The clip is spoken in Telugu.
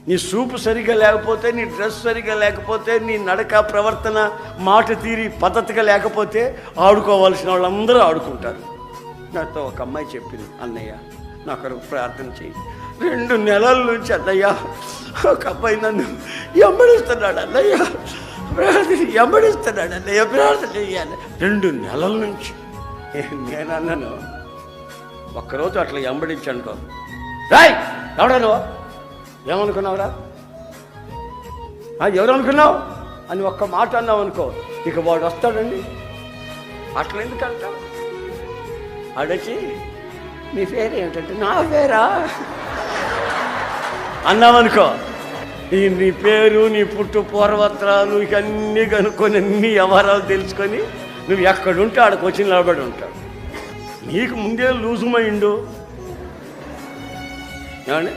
నీ చూపు సరిగ్గా లేకపోతే, నీ డ్రెస్ సరిగ్గా లేకపోతే, నీ నడక ప్రవర్తన మాట తీరి పద్ధతిగా లేకపోతే ఆడుకోవాల్సిన వాళ్ళందరూ ఆడుకుంటారు. నాతో ఒక అమ్మాయి చెప్పింది, అన్నయ్య నాకు ప్రార్థన చేయి. 2 నెలల నుంచి అన్నయ్య ఒక అబ్బాయి నన్ను ఎంబడిస్తున్నాడు అన్నయ్య, ఎంబడిస్తున్నాడు అన్నయ్య, ప్రార్థన చెయ్యాలి. 2 నెలల నుంచి. నేను అన్నాను, ఒక్కరోజు అట్లా ఎంబడించనుకో, రాయ్ ఎవడా నువ్వు, ఏమనుకున్నావురా, ఎవరు అనుకున్నావు అని ఒక్క మాట అన్నావు అనుకో, ఇక వాడు వస్తాడండి. అట్లా ఎందుకంటావు? అడచి నీ పేరు ఏమిటంటే, నా పేరా అన్నావనుకో, నీ పేరు, నీ పుట్టు పూర్వత్రాలు ఇవన్నీ కనుక్కొని అన్ని వ్యవహారాలు తెలుసుకొని నువ్వు ఎక్కడుంటే ఆడకు వచ్చి నిలబడి ఉంటావు. నీకు ముందే లూజు మైండు ఏమండి.